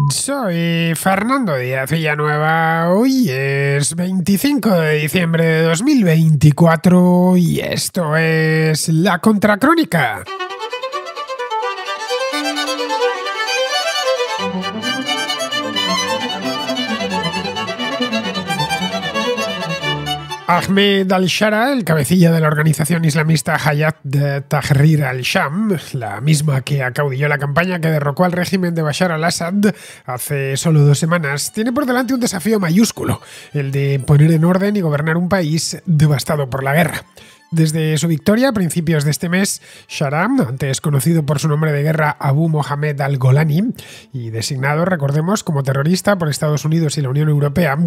Soy Fernando Díaz Villanueva. Hoy es 25 de diciembre de 2024 y esto es La Contracrónica. Ahmed al-Shara, el cabecilla de la organización islamista Hayat Tahrir al-Sham, la misma que acaudilló la campaña que derrocó al régimen de Bashar al-Assad hace solo 2 semanas, tiene por delante un desafío mayúsculo, el de poner en orden y gobernar un país devastado por la guerra. Desde su victoria a principios de este mes, Shara, antes conocido por su nombre de guerra Abu Mohammed al-Golani y designado, recordemos, como terrorista por Estados Unidos y la Unión Europea,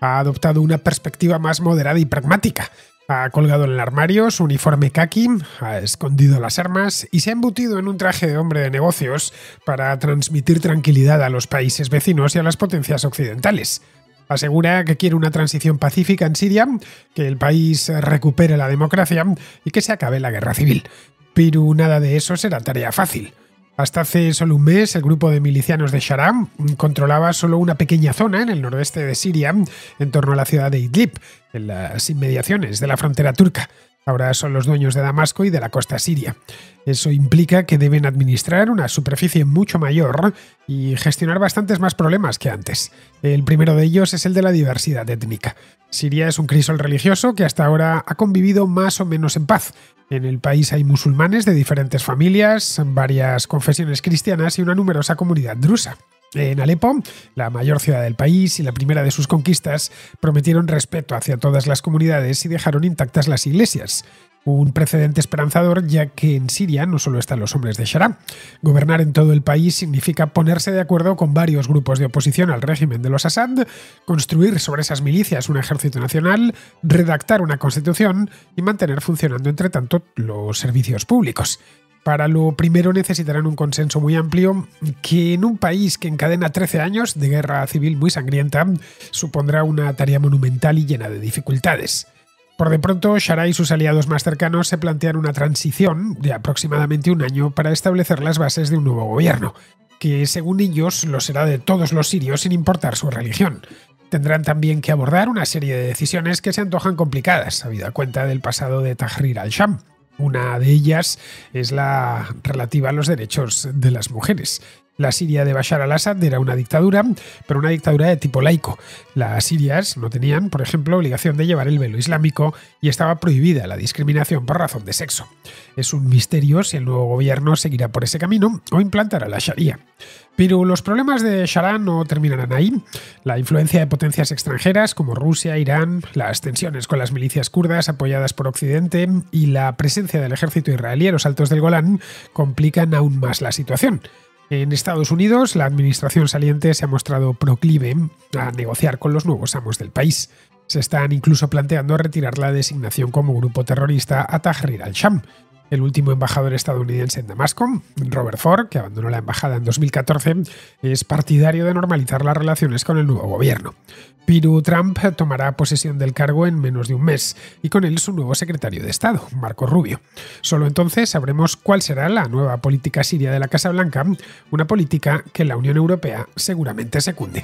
ha adoptado una perspectiva más moderada y pragmática. Ha colgado en el armario su uniforme caqui, ha escondido las armas y se ha embutido en un traje de hombre de negocios para transmitir tranquilidad a los países vecinos y a las potencias occidentales. Asegura que quiere una transición pacífica en Siria, que el país recupere la democracia y que se acabe la guerra civil. Pero nada de eso será tarea fácil. Hasta hace solo un mes, el grupo de milicianos de Shara controlaba solo una pequeña zona en el nordeste de Siria, en torno a la ciudad de Idlib, en las inmediaciones de la frontera turca. Ahora son los dueños de Damasco y de la costa siria. Eso implica que deben administrar una superficie mucho mayor y gestionar bastantes más problemas que antes. El primero de ellos es el de la diversidad étnica. Siria es un crisol religioso que hasta ahora ha convivido más o menos en paz. En el país hay musulmanes de diferentes familias, varias confesiones cristianas y una numerosa comunidad drusa. En Alepo, la mayor ciudad del país y la primera de sus conquistas, prometieron respeto hacia todas las comunidades y dejaron intactas las iglesias. Un precedente esperanzador, ya que en Siria no solo están los hombres de Shara. Gobernar en todo el país significa ponerse de acuerdo con varios grupos de oposición al régimen de los Assad, construir sobre esas milicias un ejército nacional, redactar una constitución y mantener funcionando, entre tanto, los servicios públicos. Para lo primero necesitarán un consenso muy amplio que en un país que encadena 13 años de guerra civil muy sangrienta supondrá una tarea monumental y llena de dificultades. Por de pronto, Shara y sus aliados más cercanos se plantean una transición de aproximadamente un año para establecer las bases de un nuevo gobierno, que según ellos lo será de todos los sirios sin importar su religión. Tendrán también que abordar una serie de decisiones que se antojan complicadas, habida cuenta del pasado de Tahrir al-Sham. Una de ellas es la relativa a los derechos de las mujeres. La Siria de Bashar al-Assad era una dictadura, pero una dictadura de tipo laico. Las sirias no tenían, por ejemplo, obligación de llevar el velo islámico y estaba prohibida la discriminación por razón de sexo. Es un misterio si el nuevo gobierno seguirá por ese camino o implantará la Sharia. Pero los problemas de Shara no terminarán ahí. La influencia de potencias extranjeras como Rusia, Irán, las tensiones con las milicias kurdas apoyadas por Occidente y la presencia del ejército israelí en los altos del Golán complican aún más la situación. En Estados Unidos, la administración saliente se ha mostrado proclive a negociar con los nuevos amos del país. Se están incluso planteando retirar la designación como grupo terrorista a Tahrir al-Sham. El último embajador estadounidense en Damasco, Robert Ford, que abandonó la embajada en 2014, es partidario de normalizar las relaciones con el nuevo gobierno. Pero Trump tomará posesión del cargo en menos de un mes y con él su nuevo secretario de Estado, Marco Rubio. Solo entonces sabremos cuál será la nueva política siria de la Casa Blanca, una política que la Unión Europea seguramente secunde.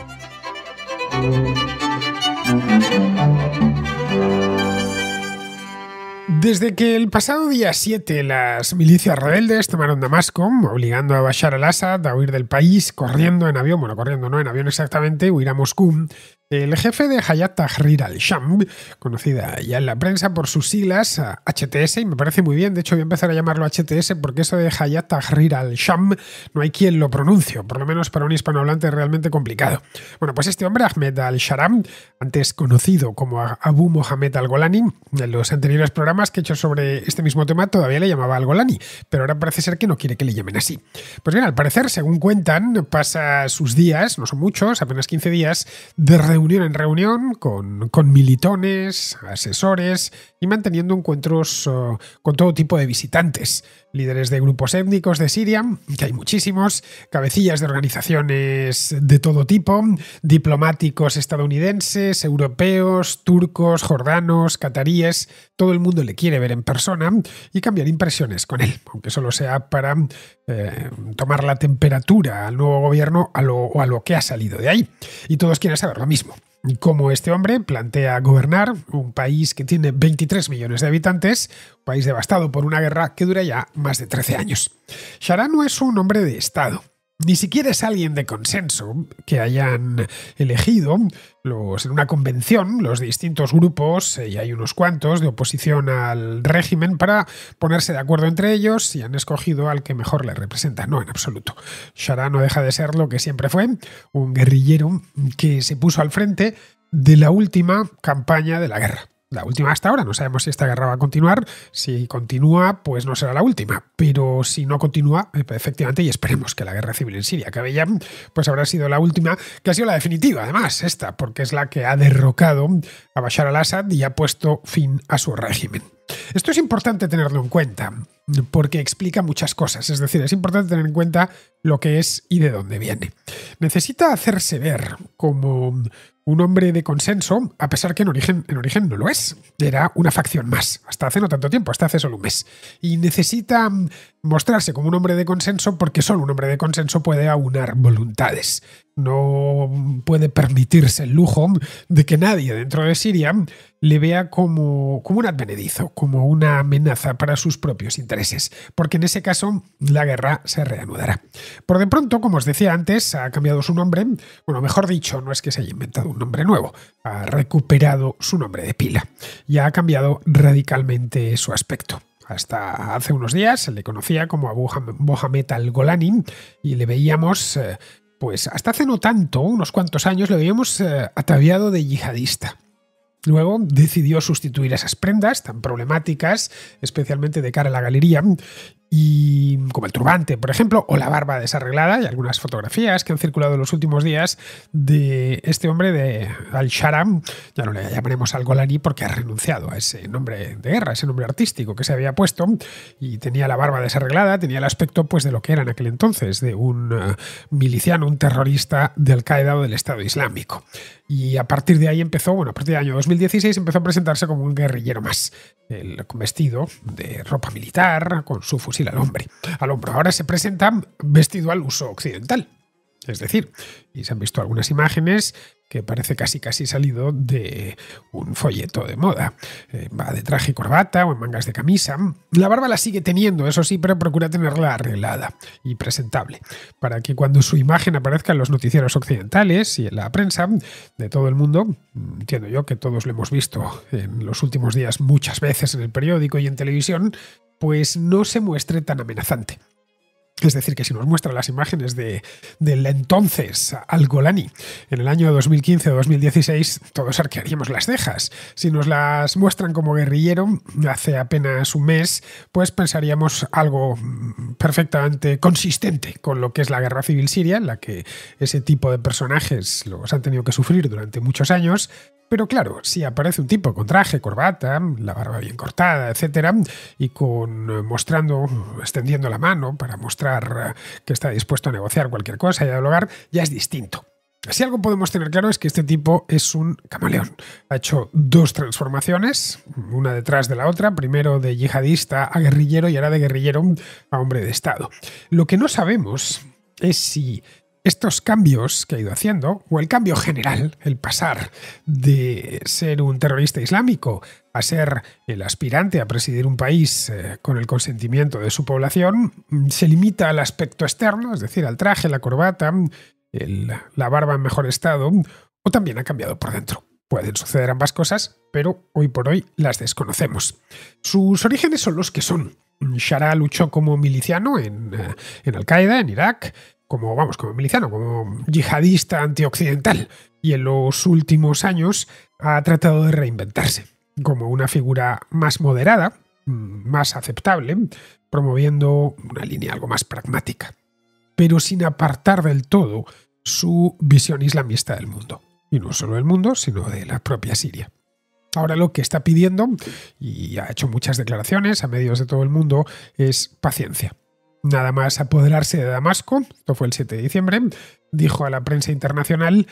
Desde que el pasado día 7 las milicias rebeldes tomaron Damasco, obligando a Bashar al-Assad a huir del país corriendo en avión, corriendo no en avión exactamente, huir a Moscú, el jefe de Hayat Tahrir al-Sham, conocida ya en la prensa por sus siglas HTS, y me parece muy bien, de hecho voy a empezar a llamarlo HTS porque eso de Hayat Tahrir al-Sham no hay quien lo pronuncie, por lo menos para un hispanohablante es realmente complicado. Bueno, pues este hombre, Ahmed al-Shara, antes conocido como Abu Mohammed al-Golani, en los anteriores programas que he hecho sobre este mismo tema todavía le llamaba al-Golani, pero ahora parece ser que no quiere que le llamen así. Pues bien, al parecer, según cuentan, pasa sus días, no son muchos, apenas 15 días, de reuniones reunión en reunión con militones, asesores y manteniendo encuentros con todo tipo de visitantes, líderes de grupos étnicos de Siria, que hay muchísimos, cabecillas de organizaciones de todo tipo, diplomáticos estadounidenses, europeos, turcos, jordanos, cataríes. Todo el mundo le quiere ver en persona y cambiar impresiones con él, aunque solo sea para tomar la temperatura al nuevo gobierno o a lo que ha salido de ahí. Y todos quieren saber lo mismo. Cómo este hombre plantea gobernar un país que tiene 23 millones de habitantes, un país devastado por una guerra que dura ya más de 13 años. Shara no es un hombre de Estado. Ni siquiera es alguien de consenso que hayan elegido en una convención los distintos grupos, y hay unos cuantos, de oposición al régimen para ponerse de acuerdo entre ellos y han escogido al que mejor le representa. No, en absoluto. Shara no deja de ser lo que siempre fue, un guerrillero que se puso al frente de la última campaña de la guerra. La última hasta ahora, no sabemos si esta guerra va a continuar. Si continúa, pues no será la última. Pero si no continúa, efectivamente, y esperemos que la guerra civil en Siria acabe ya, pues habrá sido la última, que ha sido la definitiva, además, esta, porque es la que ha derrocado a Bashar al-Assad y ha puesto fin a su régimen. Esto es importante tenerlo en cuenta, porque explica muchas cosas. Es decir, es importante tener en cuenta lo que es y de dónde viene. Necesita hacerse ver como un hombre de consenso, a pesar que en origen no lo es. Era una facción más, hasta hace no tanto tiempo, hasta hace solo un mes. Y necesita mostrarse como un hombre de consenso porque solo un hombre de consenso puede aunar voluntades. No puede permitirse el lujo de que nadie dentro de Siria le vea como un advenedizo, como una amenaza para sus propios intereses, porque en ese caso la guerra se reanudará. Por de pronto, como os decía antes, ha cambiado su nombre, bueno, mejor dicho, no es que se haya inventado un nombre nuevo, ha recuperado su nombre de pila y ha cambiado radicalmente su aspecto. Hasta hace unos días se le conocía como Abu Mohamed al-Golani y le veíamos, pues hasta hace no tanto, unos cuantos años, le veíamos ataviado de yihadista. Luego decidió sustituir esas prendas tan problemáticas, especialmente de cara a la galería, y como el turbante, por ejemplo, o la barba desarreglada. Hay algunas fotografías que han circulado en los últimos días de este hombre de al-Shara. Ya no le llamaremos al-Golani porque ha renunciado a ese nombre de guerra, ese nombre artístico que se había puesto, y tenía la barba desarreglada, tenía el aspecto pues de lo que era en aquel entonces, de un miliciano, un terrorista de Al-Qaeda o del Estado Islámico. Y a partir de ahí a partir del año 2016 empezó a presentarse como un guerrillero más, vestido de ropa militar, con su fusil al hombro. Ahora se presenta vestido al uso occidental. Es decir, y se han visto algunas imágenes que parece casi salido de un folleto de moda. Va de traje y corbata o en mangas de camisa. La barba la sigue teniendo, eso sí, pero procura tenerla arreglada y presentable, para que cuando su imagen aparezca en los noticieros occidentales y en la prensa de todo el mundo, entiendo yo que todos lo hemos visto en los últimos días muchas veces en el periódico y en televisión, pues no se muestre tan amenazante. Es decir, que si nos muestran las imágenes del entonces al-Golani en el año 2015 o 2016, todos arquearíamos las cejas. Si nos las muestran como guerrillero hace apenas un mes, pues pensaríamos algo perfectamente consistente con lo que es la guerra civil siria, en la que ese tipo de personajes los han tenido que sufrir durante muchos años. Pero claro, si aparece un tipo con traje, corbata, la barba bien cortada, etcétera, y extendiendo la mano para mostrar que está dispuesto a negociar cualquier cosa y a dialogar, ya es distinto. Si algo podemos tener claro es que este tipo es un camaleón. Ha hecho dos transformaciones, una detrás de la otra, primero de yihadista a guerrillero y ahora de guerrillero a hombre de Estado. Lo que no sabemos es si estos cambios que ha ido haciendo, o el cambio general, el pasar de ser un terrorista islámico a ser el aspirante a presidir un país con el consentimiento de su población, se limita al aspecto externo, es decir, al traje, la corbata, la barba en mejor estado, o también ha cambiado por dentro. Pueden suceder ambas cosas, pero hoy por hoy las desconocemos. Sus orígenes son los que son. Shara luchó como miliciano en Al-Qaeda, en Irak, como miliciano, como yihadista antioccidental, y en los últimos años ha tratado de reinventarse como una figura más moderada, más aceptable, promoviendo una línea algo más pragmática, pero sin apartar del todo su visión islamista del mundo. y no solo del mundo, sino de la propia Siria. Ahora lo que está pidiendo, y ha hecho muchas declaraciones a medios de todo el mundo, es paciencia. Nada más apoderarse de Damasco, esto fue el 7 de diciembre, dijo a la prensa internacional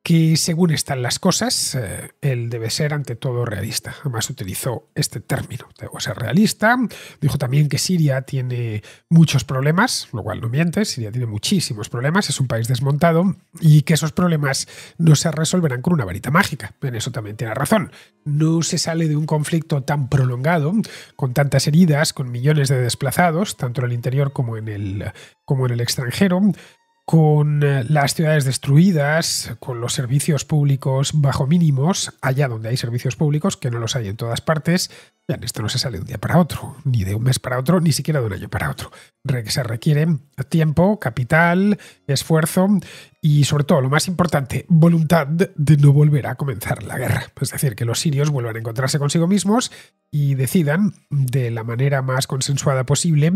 que según están las cosas, él debe ser ante todo realista. Además utilizó este término, debo ser realista. Dijo también que Siria tiene muchos problemas, lo cual no miente, Siria tiene muchísimos problemas, es un país desmontado y que esos problemas no se resolverán con una varita mágica. En eso también tiene razón. No se sale de un conflicto tan prolongado, con tantas heridas, con millones de desplazados, tanto en el interior como en el extranjero, con las ciudades destruidas, con los servicios públicos bajo mínimos, allá donde hay servicios públicos, que no los hay en todas partes. Ya, esto no se sale de un día para otro, ni de un mes para otro, ni siquiera de un año para otro. Se requiere tiempo, capital, esfuerzo y, sobre todo, lo más importante, voluntad de no volver a comenzar la guerra. Es decir, que los sirios vuelvan a encontrarse consigo mismos y decidan, de la manera más consensuada posible,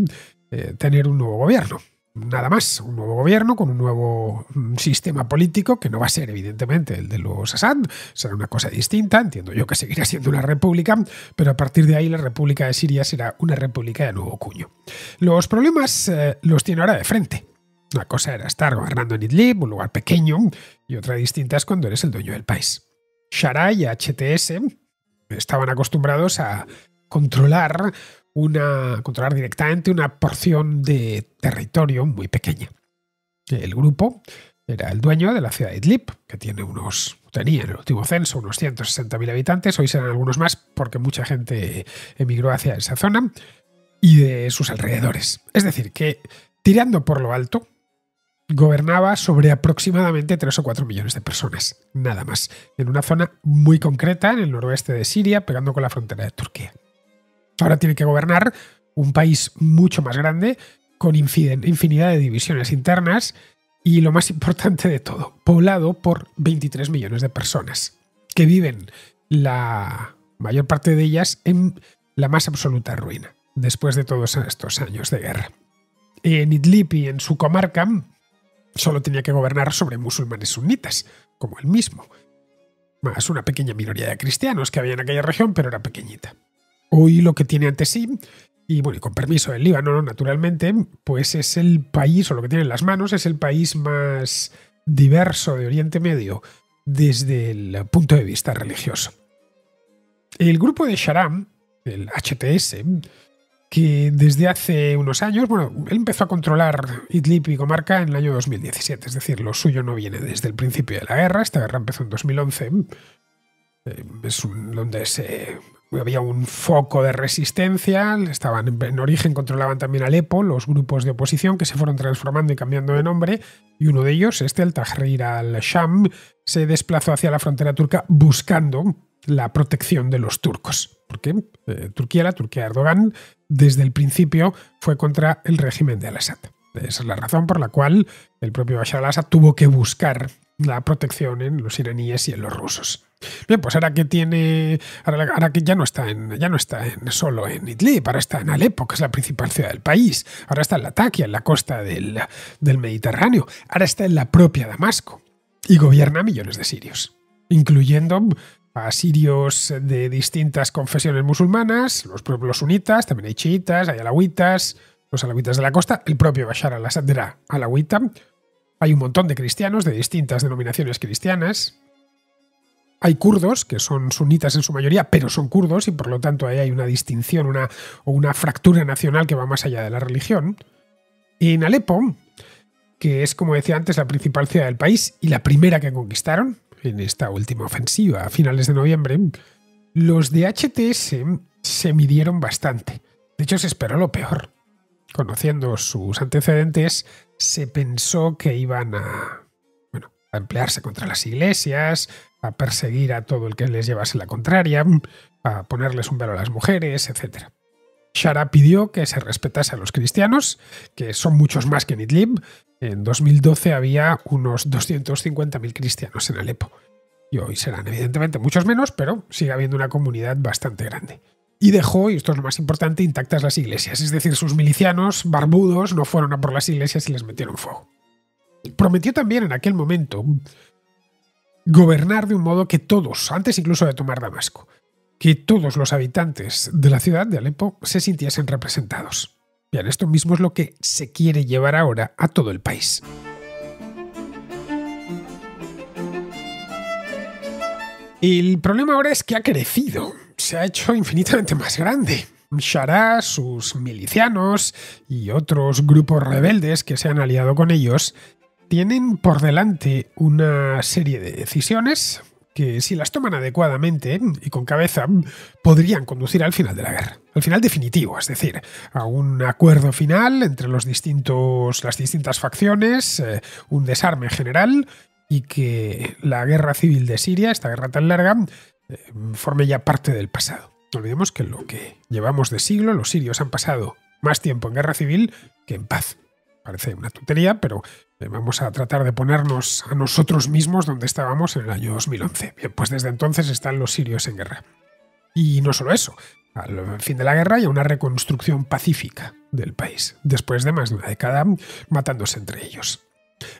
tener un nuevo gobierno. Nada más, un nuevo gobierno con un nuevo sistema político que no va a ser evidentemente el de los Assad, será una cosa distinta, entiendo yo que seguirá siendo una república, pero a partir de ahí la República de Siria será una república de nuevo cuño. Los problemas los tiene ahora de frente. Una cosa era estar gobernando en Idlib, un lugar pequeño, y otra distinta es cuando eres el dueño del país. Shara y HTS estaban acostumbrados a controlar directamente una porción de territorio muy pequeña. El grupo era el dueño de la ciudad de Idlib, que tenía en el último censo unos 160.000 habitantes, hoy serán algunos más porque mucha gente emigró hacia esa zona, y de sus alrededores. Es decir, que tirando por lo alto, gobernaba sobre aproximadamente 3 o 4 millones de personas, nada más, en una zona muy concreta en el noroeste de Siria, pegando con la frontera de Turquía. Ahora tiene que gobernar un país mucho más grande, con infinidad de divisiones internas y, lo más importante de todo, poblado por 23 millones de personas, que viven la mayor parte de ellas en la más absoluta ruina, después de todos estos años de guerra. En Idlib y en su comarca solo tenía que gobernar sobre musulmanes sunitas, como él mismo, más una pequeña minoría de cristianos que había en aquella región, pero era pequeñita. Hoy lo que tiene ante sí, y bueno, y con permiso del Líbano, naturalmente, pues es el país, o lo que tiene en las manos, es el país más diverso de Oriente Medio desde el punto de vista religioso. El grupo de Sharam, el HTS, que desde hace unos años, él empezó a controlar Idlib y comarca en el año 2017, es decir, lo suyo no viene desde el principio de la guerra, esta guerra empezó en 2011, donde había un foco de resistencia, en origen controlaban también Alepo, los grupos de oposición que se fueron transformando y cambiando de nombre, y uno de ellos, el Tahrir al-Sham, se desplazó hacia la frontera turca buscando la protección de los turcos. Porque la Turquía de Erdogan, desde el principio fue contra el régimen de al-Assad. Esa es la razón por la cual el propio Bashar al-Assad tuvo que buscar la protección en los iraníes y en los rusos. Bien, pues ahora que ya no está solo en Idlib, ahora está en Alepo, que es la principal ciudad del país, ahora está en Latakia, en la costa del Mediterráneo, ahora está en la propia Damasco y gobierna a millones de sirios, incluyendo a sirios de distintas confesiones musulmanas, los pueblos sunitas, también hay chiitas, hay alawitas, los alawitas de la costa, el propio Bashar al-Assad era alawita, hay un montón de cristianos de distintas denominaciones cristianas. Hay kurdos, que son sunitas en su mayoría, pero son kurdos y por lo tanto ahí hay una distinción o una fractura nacional que va más allá de la religión. Y en Alepo, que es, como decía antes, la principal ciudad del país y la primera que conquistaron en esta última ofensiva a finales de noviembre, los de HTS se midieron bastante. De hecho, se esperó lo peor. Conociendo sus antecedentes, se pensó que iban a emplearse contra las iglesias, a perseguir a todo el que les llevase la contraria, a ponerles un velo a las mujeres, etc. Shara pidió que se respetase a los cristianos, que son muchos más que en Idlib. En 2012 había unos 250.000 cristianos en Alepo. Y hoy serán evidentemente muchos menos, pero sigue habiendo una comunidad bastante grande. Y dejó, y esto es lo más importante, intactas las iglesias. Es decir, sus milicianos barbudos no fueron a por las iglesias y les metieron fuego. Prometió también en aquel momento gobernar de un modo que todos, antes incluso de tomar Damasco, que todos los habitantes de la ciudad de Alepo se sintiesen representados. Bien, esto mismo es lo que se quiere llevar ahora a todo el país. El problema ahora es que ha crecido, se ha hecho infinitamente más grande. Sharaa, sus milicianos y otros grupos rebeldes que se han aliado con ellos tienen por delante una serie de decisiones que, si las toman adecuadamente y con cabeza, podrían conducir al final de la guerra. Al final definitivo, es decir, a un acuerdo final entre las distintas facciones, un desarme general y que la guerra civil de Siria, esta guerra tan larga, forme ya parte del pasado. No olvidemos que lo que llevamos de siglo, los sirios han pasado más tiempo en guerra civil que en paz. Parece una tontería, pero vamos a tratar de ponernos a nosotros mismos donde estábamos en el año 2011. Bien, pues desde entonces están los sirios en guerra. Y no solo eso, al fin de la guerra hay una reconstrucción pacífica del país, después de más de una década matándose entre ellos.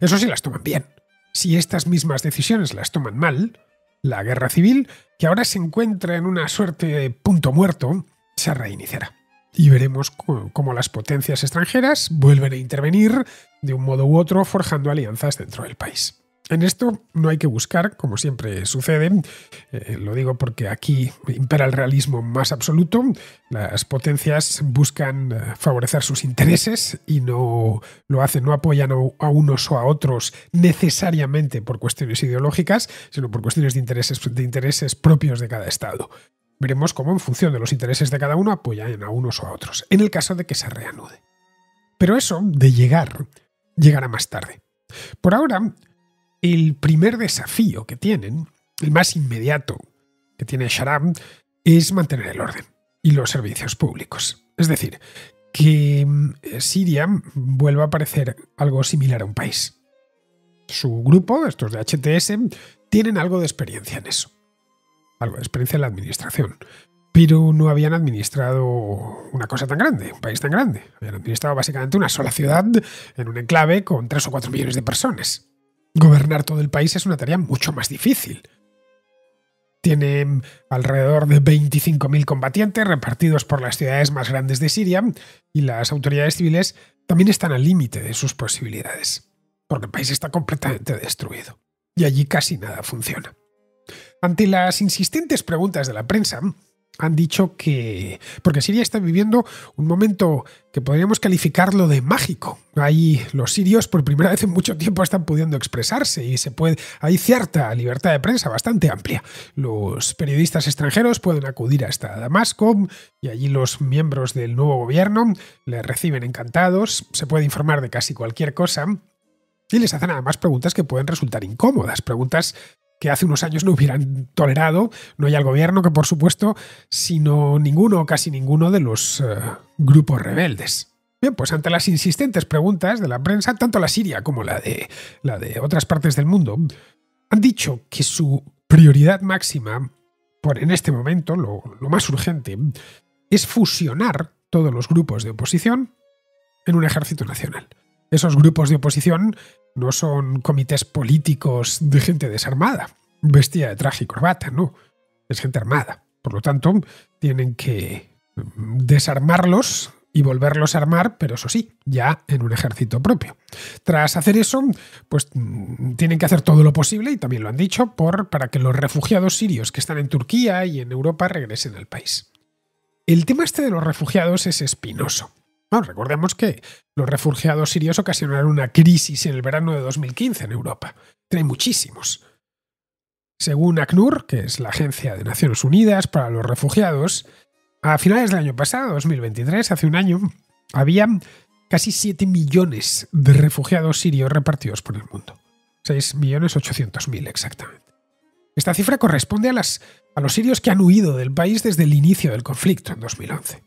Eso sí, las toman bien. Si estas mismas decisiones las toman mal, la guerra civil, que ahora se encuentra en una suerte de punto muerto, se reiniciará. Y veremos cómo las potencias extranjeras vuelven a intervenir de un modo u otro, forjando alianzas dentro del país. En esto no hay que buscar, como siempre sucede, lo digo porque aquí impera el realismo más absoluto. Las potencias buscan favorecer sus intereses y no lo hacen, no apoyan a unos o a otros necesariamente por cuestiones ideológicas, sino por cuestiones de intereses propios de cada estado. Veremos cómo, en función de los intereses de cada uno, apoyan a unos o a otros, en el caso de que se reanude. Pero eso de llegará más tarde. Por ahora, el primer desafío que tienen, el más inmediato que tiene Sharaa, es mantener el orden y los servicios públicos. Es decir, que Siria vuelva a parecer algo similar a un país. Su grupo, estos de HTS, tienen algo de experiencia en eso. Algo de experiencia en la administración. Pero no habían administrado una cosa tan grande, un país tan grande. Habían administrado básicamente una sola ciudad en un enclave con 3 o 4 millones de personas. Gobernar todo el país es una tarea mucho más difícil. Tiene alrededor de 25.000 combatientes repartidos por las ciudades más grandes de Siria y las autoridades civiles también están al límite de sus posibilidades, porque el país está completamente destruido y allí casi nada funciona. Ante las insistentes preguntas de la prensa, han dicho que... porque Siria está viviendo un momento que podríamos calificarlo de mágico. Ahí los sirios por primera vez en mucho tiempo están pudiendo expresarse y hay cierta libertad de prensa bastante amplia. Los periodistas extranjeros pueden acudir hasta Damasco y allí los miembros del nuevo gobierno les reciben encantados, se puede informar de casi cualquier cosa y les hacen además preguntas que pueden resultar incómodas, preguntas que hace unos años no hubieran tolerado, no ya el gobierno, que por supuesto, sino ninguno o casi ninguno de los grupos rebeldes. Bien, pues ante las insistentes preguntas de la prensa, tanto la siria como la de otras partes del mundo, han dicho que su prioridad máxima, en este momento, lo más urgente, es fusionar todos los grupos de oposición en un ejército nacional. Esos grupos de oposición no son comités políticos de gente desarmada, vestida de traje y corbata, no. Es gente armada. Por lo tanto, tienen que desarmarlos y volverlos a armar, pero eso sí, ya en un ejército propio. Tras hacer eso, pues tienen que hacer todo lo posible, y también lo han dicho, para que los refugiados sirios que están en Turquía y en Europa regresen al país. El tema este de los refugiados es espinoso. No, recordemos que los refugiados sirios ocasionaron una crisis en el verano de 2015 en Europa. Hay muchísimos. Según ACNUR, que es la Agencia de Naciones Unidas para los Refugiados, a finales del año pasado, 2023, hace un año, había casi 7 millones de refugiados sirios repartidos por el mundo. 6.800.000 exactamente. Esta cifra corresponde a los sirios que han huido del país desde el inicio del conflicto en 2011.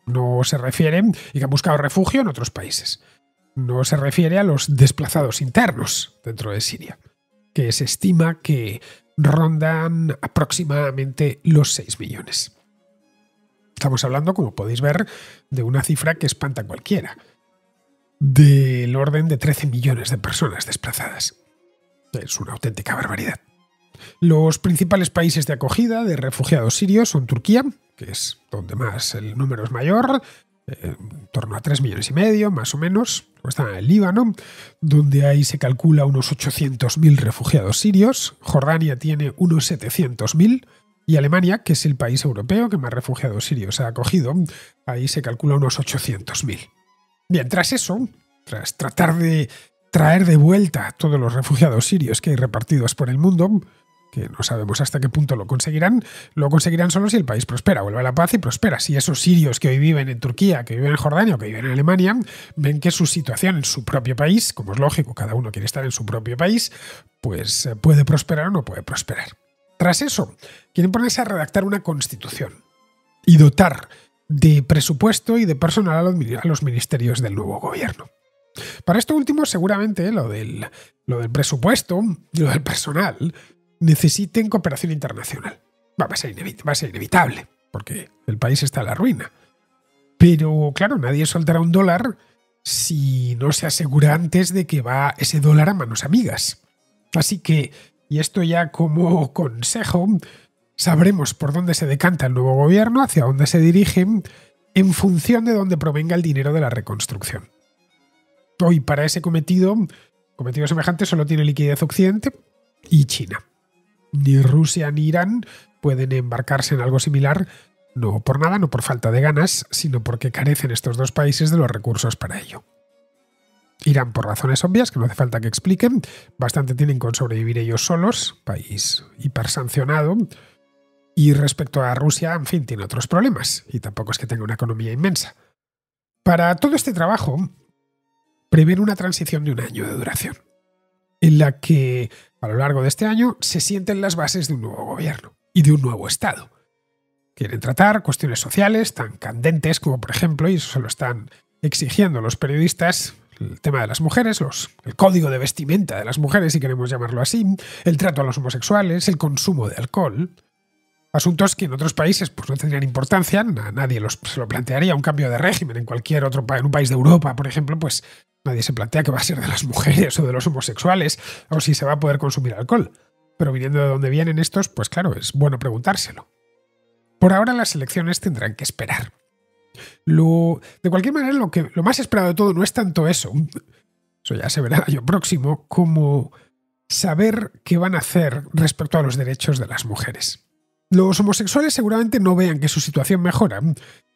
No se refiere y que han buscado refugio en otros países. No se refiere a los desplazados internos dentro de Siria, que se estima que rondan aproximadamente los 6 millones. Estamos hablando, como podéis ver, de una cifra que espanta a cualquiera, del orden de 13 millones de personas desplazadas. Es una auténtica barbaridad. Los principales países de acogida de refugiados sirios son Turquía, que es donde más el número es mayor, en torno a 3,5 millones, más o menos. Está en el Líbano, donde ahí se calcula unos 800.000 refugiados sirios. Jordania tiene unos 700.000. Y Alemania, que es el país europeo que más refugiados sirios ha acogido, ahí se calcula unos 800.000. Bien, tras eso, tras tratar de traer de vuelta a todos los refugiados sirios que hay repartidos por el mundo, que no sabemos hasta qué punto lo conseguirán solo si el país prospera, vuelve a la paz y prospera. Si esos sirios que hoy viven en Turquía, que viven en Jordania o que viven en Alemania, ven que su situación en su propio país, como es lógico, cada uno quiere estar en su propio país, pues puede prosperar o no puede prosperar. Tras eso, quieren ponerse a redactar una constitución y dotar de presupuesto y de personal a los ministerios del nuevo gobierno. Para esto último, seguramente lo del presupuesto y lo del personal necesiten cooperación internacional. Va a ser inevitable, porque el país está a la ruina. Pero, claro, nadie soltará un dólar si no se asegura antes de que va ese dólar a manos amigas. Así que, y esto ya como consejo, sabremos por dónde se decanta el nuevo gobierno, hacia dónde se dirige, en función de dónde provenga el dinero de la reconstrucción. Hoy, para ese cometido semejante, solo tiene liquidez Occidente y China. Ni Rusia ni Irán pueden embarcarse en algo similar, no por nada, no por falta de ganas, sino porque carecen estos dos países de los recursos para ello. Irán, por razones obvias, que no hace falta que expliquen, bastante tienen con sobrevivir ellos solos, país hipersancionado, y respecto a Rusia, en fin, tiene otros problemas, y tampoco es que tenga una economía inmensa. Para todo este trabajo, prevén una transición de 1 año de duración, en la que, a lo largo de este año, se sienten las bases de un nuevo gobierno y de un nuevo Estado. Quieren tratar cuestiones sociales tan candentes como, por ejemplo, y eso se lo están exigiendo los periodistas, el tema de las mujeres, el código de vestimenta de las mujeres, si queremos llamarlo así, el trato a los homosexuales, el consumo de alcohol. Asuntos que en otros países pues, no tendrían importancia, a nadie se lo plantearía. Un cambio de régimen en un país de Europa, por ejemplo, pues nadie se plantea que va a ser de las mujeres o de los homosexuales o si se va a poder consumir alcohol. Pero viniendo de donde vienen estos, pues claro, es bueno preguntárselo. Por ahora las elecciones tendrán que esperar. De cualquier manera, lo más esperado de todo no es tanto eso ya se verá el año próximo, como saber qué van a hacer respecto a los derechos de las mujeres. Los homosexuales seguramente no vean que su situación mejora,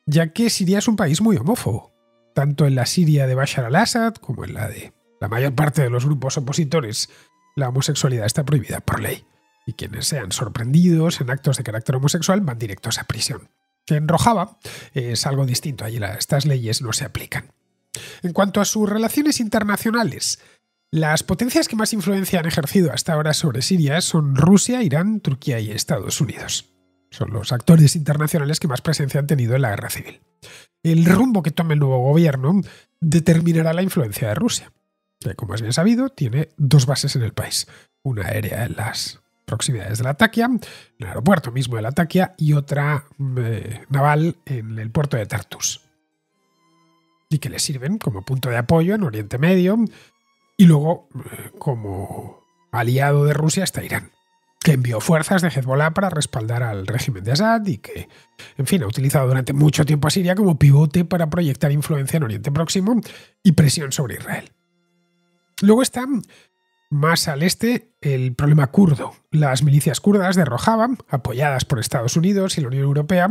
ya que Siria es un país muy homófobo. Tanto en la Siria de Bashar al-Assad como en la de la mayor parte de los grupos opositores, la homosexualidad está prohibida por ley. Y quienes sean sorprendidos en actos de carácter homosexual van directos a prisión. En Rojava es algo distinto, allí estas leyes no se aplican. En cuanto a sus relaciones internacionales, las potencias que más influencia han ejercido hasta ahora sobre Siria son Rusia, Irán, Turquía y Estados Unidos. Son los actores internacionales que más presencia han tenido en la guerra civil. El rumbo que tome el nuevo gobierno determinará la influencia de Rusia, que, como es bien sabido, tiene 2 bases en el país. Una aérea en las proximidades de Latakia, en el aeropuerto mismo de Latakia, y otra naval en el puerto de Tartus. Y que le sirven como punto de apoyo en Oriente Medio, y luego como aliado de Rusia está Irán, que envió fuerzas de Hezbollah para respaldar al régimen de Assad y que, en fin, ha utilizado durante mucho tiempo a Siria como pivote para proyectar influencia en Oriente Próximo y presión sobre Israel. Luego está más al este el problema kurdo. Las milicias kurdas de Rojava, apoyadas por Estados Unidos y la Unión Europea,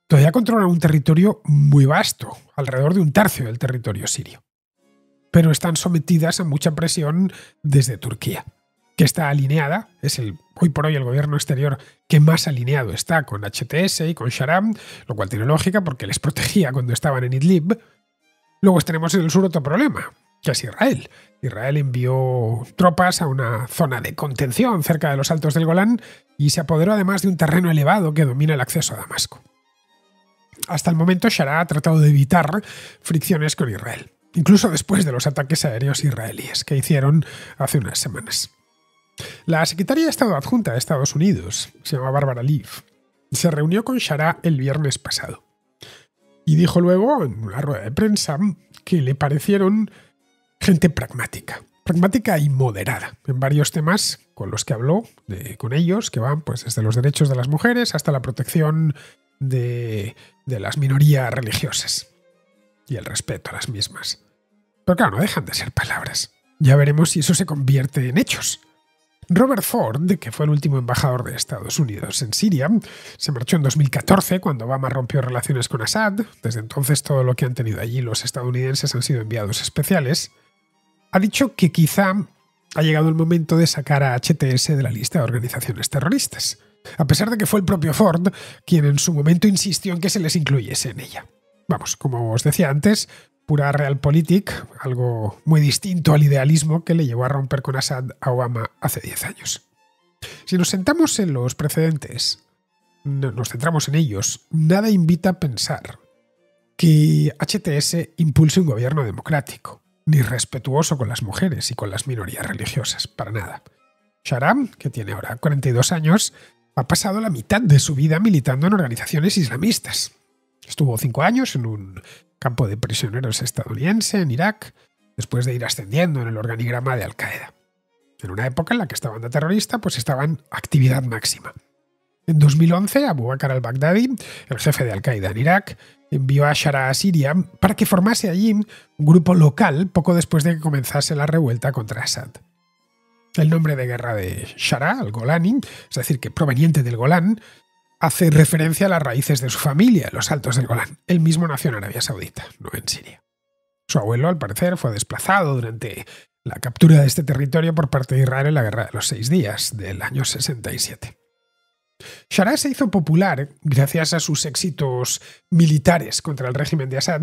todavía controlan un territorio muy vasto, alrededor de 1/3 del territorio sirio. Pero están sometidas a mucha presión desde Turquía, que está alineada, es hoy por hoy el gobierno exterior que más alineado está con HTS y con Sharam, lo cual tiene lógica porque les protegía cuando estaban en Idlib. Luego tenemos en el sur otro problema, que es Israel. Israel envió tropas a una zona de contención cerca de los altos del Golán y se apoderó además de un terreno elevado que domina el acceso a Damasco. Hasta el momento Sharaa ha tratado de evitar fricciones con Israel, incluso después de los ataques aéreos israelíes que hicieron hace unas semanas. La secretaria de Estado adjunta de Estados Unidos, se llama Barbara Leaf, se reunió con Sharaa el viernes pasado y dijo luego en una rueda de prensa que le parecieron gente pragmática pragmática y moderada en varios temas con los que habló con ellos, que van pues desde los derechos de las mujeres hasta la protección de las minorías religiosas y el respeto a las mismas. Pero claro, no dejan de ser palabras. Ya veremos si eso se convierte en hechos. Robert Ford, que fue el último embajador de Estados Unidos en Siria, se marchó en 2014 cuando Obama rompió relaciones con Assad. Desde entonces todo lo que han tenido allí los estadounidenses han sido enviados especiales. Ha dicho que quizá ha llegado el momento de sacar a HTS de la lista de organizaciones terroristas, a pesar de que fue el propio Ford quien en su momento insistió en que se les incluyese en ella. Vamos, como os decía antes, pura realpolitik, algo muy distinto al idealismo que le llevó a romper con Assad a Obama hace 10 años. Si nos sentamos en los precedentes, nos centramos en ellos, nada invita a pensar que HTS impulse un gobierno democrático, ni respetuoso con las mujeres y con las minorías religiosas, para nada. Sharam, que tiene ahora 42 años, ha pasado la mitad de su vida militando en organizaciones islamistas. Estuvo 5 años en un campo de prisioneros estadounidense en Irak, después de ir ascendiendo en el organigrama de Al-Qaeda. En una época en la que esta banda terrorista pues estaba en actividad máxima. En 2011, Abu Bakr al-Baghdadi, el jefe de Al-Qaeda en Irak, envió a Shara a Siria para que formase allí un grupo local poco después de que comenzase la revuelta contra Assad. El nombre de guerra de Shara, al-Golani, es decir, que proveniente del Golán, hace referencia a las raíces de su familia, los Altos del Golán. Él mismo nació en Arabia Saudita, no en Siria. Su abuelo, al parecer, fue desplazado durante la captura de este territorio por parte de Israel en la Guerra de los 6 Días del año 67. Shara se hizo popular gracias a sus éxitos militares contra el régimen de Assad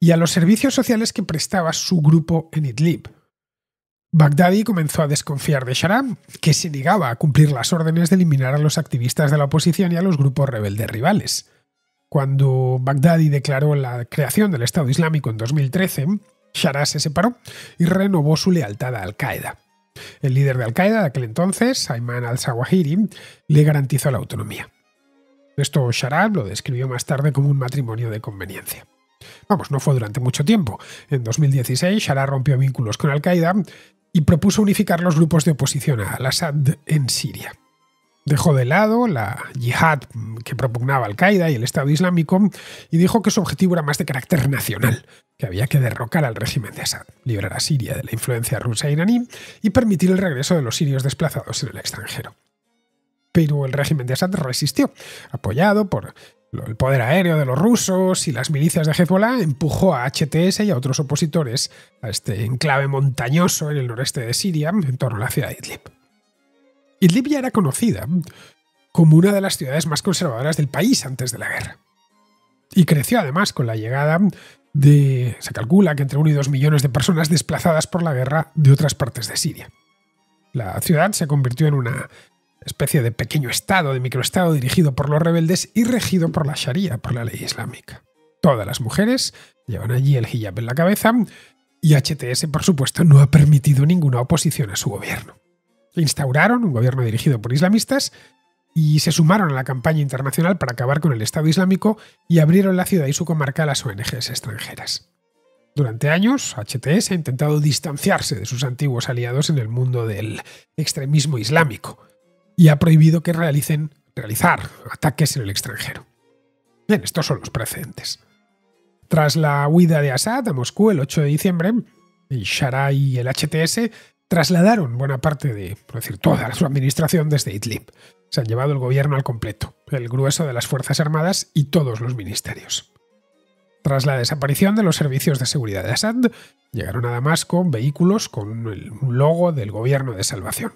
y a los servicios sociales que prestaba su grupo en Idlib. Baghdadi comenzó a desconfiar de Shara, que se negaba a cumplir las órdenes de eliminar a los activistas de la oposición y a los grupos rebeldes rivales. Cuando Baghdadi declaró la creación del Estado Islámico en 2013, Shara se separó y renovó su lealtad a Al-Qaeda. El líder de Al-Qaeda de aquel entonces, Ayman al-Zawahiri, le garantizó la autonomía. Esto Shara lo describió más tarde como un matrimonio de conveniencia. Vamos, no fue durante mucho tiempo. En 2016, Shara rompió vínculos con Al-Qaeda y propuso unificar los grupos de oposición a al-Assad en Siria. Dejó de lado la yihad que propugnaba Al-Qaeda y el Estado Islámico y dijo que su objetivo era más de carácter nacional, que había que derrocar al régimen de Assad, liberar a Siria de la influencia rusa e iraní y permitir el regreso de los sirios desplazados en el extranjero. Pero el régimen de Assad resistió, apoyado por el poder aéreo de los rusos y las milicias de Hezbollah, empujó a HTS y a otros opositores a este enclave montañoso en el noreste de Siria, en torno a la ciudad de Idlib. Idlib ya era conocida como una de las ciudades más conservadoras del país antes de la guerra. Y creció además con la llegada se calcula que entre 1 y 2 millones de personas desplazadas por la guerra de otras partes de Siria. La ciudad se convirtió en una especie de pequeño estado, de microestado dirigido por los rebeldes y regido por la Sharia, por la ley islámica. Todas las mujeres llevan allí el hijab en la cabeza y HTS, por supuesto, no ha permitido ninguna oposición a su gobierno. Instauraron un gobierno dirigido por islamistas y se sumaron a la campaña internacional para acabar con el Estado Islámico y abrieron la ciudad y su comarca a las ONGs extranjeras. Durante años, HTS ha intentado distanciarse de sus antiguos aliados en el mundo del extremismo islámico y ha prohibido que realizar ataques en el extranjero. Bien, estos son los precedentes. Tras la huida de Assad a Moscú el 8 de diciembre, el Shara y el HTS trasladaron buena parte por decir toda su administración desde Idlib. Se han llevado el gobierno al completo, el grueso de las Fuerzas Armadas y todos los ministerios. Tras la desaparición de los servicios de seguridad de Assad, llegaron a Damasco vehículos con un logo del gobierno de salvación.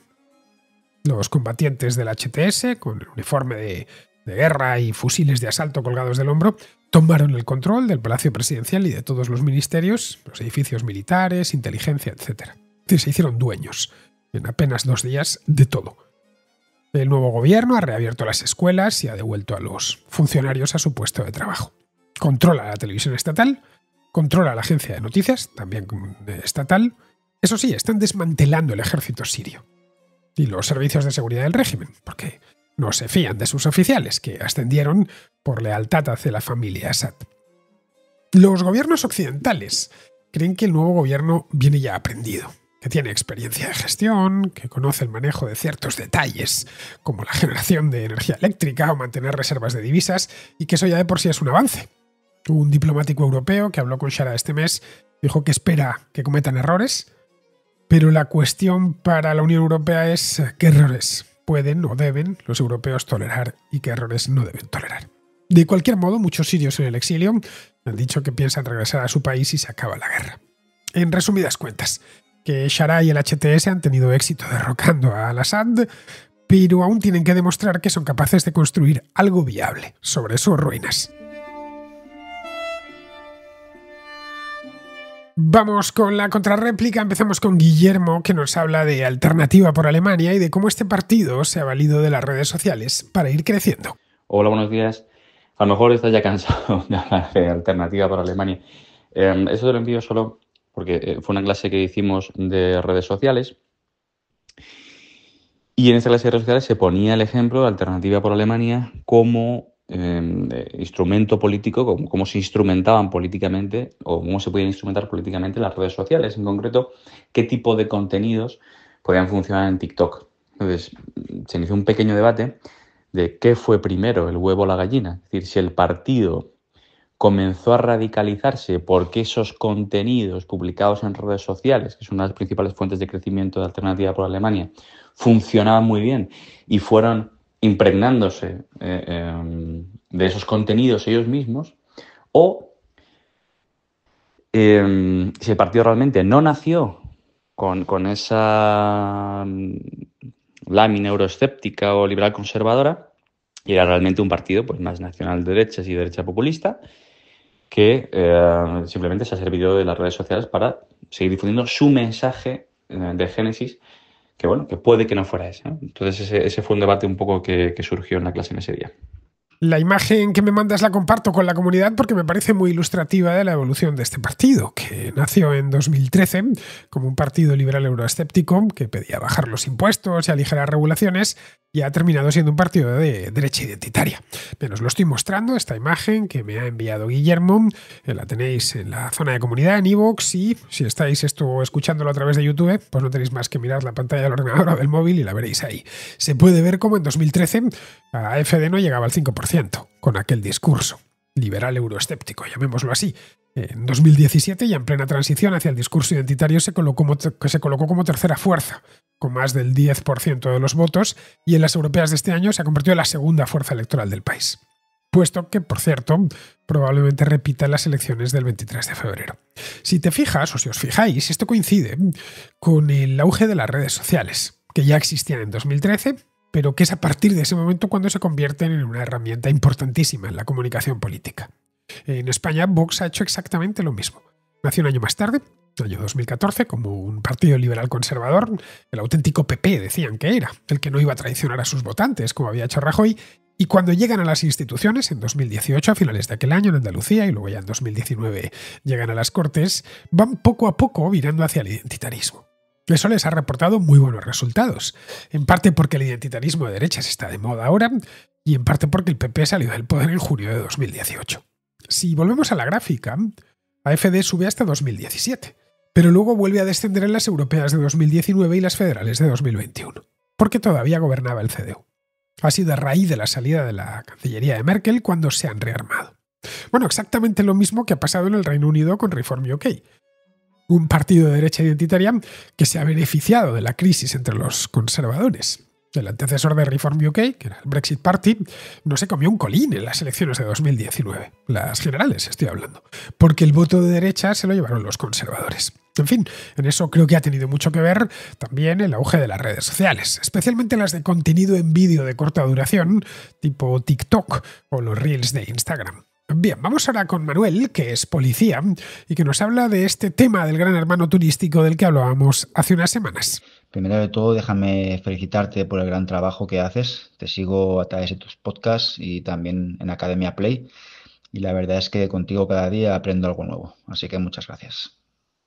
Los combatientes del HTS, con el uniforme de guerra y fusiles de asalto colgados del hombro, tomaron el control del Palacio Presidencial y de todos los ministerios, los edificios militares, inteligencia, etc. Se hicieron dueños, en apenas 2 días, de todo. El nuevo gobierno ha reabierto las escuelas y ha devuelto a los funcionarios a su puesto de trabajo. Controla la televisión estatal, controla la agencia de noticias, también estatal. Eso sí, están desmantelando el ejército sirio y los servicios de seguridad del régimen, porque no se fían de sus oficiales, que ascendieron por lealtad hacia la familia Assad. Los gobiernos occidentales creen que el nuevo gobierno viene ya aprendido, que tiene experiencia de gestión, que conoce el manejo de ciertos detalles, como la generación de energía eléctrica o mantener reservas de divisas, y que eso ya de por sí es un avance. Un diplomático europeo que habló con Shara este mes dijo que espera que cometan errores, pero la cuestión para la Unión Europea es qué errores pueden o deben los europeos tolerar y qué errores no deben tolerar. De cualquier modo, muchos sirios en el exilio han dicho que piensan regresar a su país y se acaba la guerra. En resumidas cuentas, que Shara y el HTS han tenido éxito derrocando a al-Assad, pero aún tienen que demostrar que son capaces de construir algo viable sobre sus ruinas. Vamos con la contrarréplica. Empezamos con Guillermo, que nos habla de Alternativa por Alemania y de cómo este partido se ha valido de las redes sociales para ir creciendo. Hola, buenos días. A lo mejor estás ya cansado de hablar de Alternativa por Alemania. Eso te lo envío solo porque fue una clase que hicimos de redes sociales y en esta clase de redes sociales se ponía el ejemplo de Alternativa por Alemania como instrumento político, cómo se instrumentaban políticamente o cómo se podían instrumentar políticamente las redes sociales, en concreto qué tipo de contenidos podían funcionar en TikTok. Entonces se inició un pequeño debate de qué fue primero, el huevo o la gallina. Es decir, si el partido comenzó a radicalizarse porque esos contenidos publicados en redes sociales, que son una de las principales fuentes de crecimiento de Alternativa por Alemania, funcionaban muy bien y fueron impregnándose de esos contenidos ellos mismos, o si el partido realmente no nació con esa lámina euroescéptica o liberal conservadora y era realmente un partido pues más nacional de derechas y derecha populista que simplemente se ha servido de las redes sociales para seguir difundiendo su mensaje de génesis que bueno, que puede que no fuera ese, ¿no? Entonces ese fue un debate un poco que surgió en la clase en ese día. La imagen que me mandas la comparto con la comunidad porque me parece muy ilustrativa de la evolución de este partido, que nació en 2013 como un partido liberal euroescéptico que pedía bajar los impuestos y aligerar regulaciones y ha terminado siendo un partido de derecha identitaria. Bien, os lo estoy mostrando, esta imagen que me ha enviado Guillermo, la tenéis en la zona de comunidad en iVoox y si estáis escuchándolo a través de YouTube, pues no tenéis más que mirar la pantalla del ordenador o del móvil y la veréis ahí. Se puede ver cómo en 2013 la AfD no llegaba al 5% con aquel discurso liberal euroescéptico, llamémoslo así. En 2017, ya en plena transición hacia el discurso identitario, se colocó como tercera fuerza, con más del 10% de los votos, y en las europeas de este año se ha convertido en la segunda fuerza electoral del país. Puesto que, por cierto, probablemente repita las elecciones del 23 de febrero. Si te fijas, o si os fijáis, esto coincide con el auge de las redes sociales, que ya existían en 2013, pero que es a partir de ese momento cuando se convierten en una herramienta importantísima en la comunicación política. En España, Vox ha hecho exactamente lo mismo. Nació un año más tarde, año 2014, como un partido liberal conservador, el auténtico PP decían que era, el que no iba a traicionar a sus votantes, como había hecho Rajoy, y cuando llegan a las instituciones, en 2018, a finales de aquel año en Andalucía, y luego ya en 2019 llegan a las Cortes, van poco a poco virando hacia el identitarismo. Eso les ha reportado muy buenos resultados, en parte porque el identitarismo de derechas está de moda ahora, y en parte porque el PP salió del poder en junio de 2018. Si volvemos a la gráfica, AfD sube hasta 2017, pero luego vuelve a descender en las europeas de 2019 y las federales de 2021, porque todavía gobernaba el CDU. Ha sido a raíz de la salida de la Cancillería de Merkel cuando se han rearmado. Bueno, exactamente lo mismo que ha pasado en el Reino Unido con Reform UK, un partido de derecha identitaria que se ha beneficiado de la crisis entre los conservadores. El antecesor de Reform UK, que era el Brexit Party, no se comió un colín en las elecciones de 2019, las generales estoy hablando, porque el voto de derecha se lo llevaron los conservadores. En fin, en eso creo que ha tenido mucho que ver también el auge de las redes sociales, especialmente las de contenido en vídeo de corta duración, tipo TikTok o los Reels de Instagram. Bien, vamos ahora con Manuel, que es policía, y que nos habla de este tema del gran hermano turístico del que hablábamos hace unas semanas. Primero de todo, déjame felicitarte por el gran trabajo que haces. Te sigo a través de tus podcasts y también en Academia Play. Y la verdad es que contigo cada día aprendo algo nuevo. Así que muchas gracias.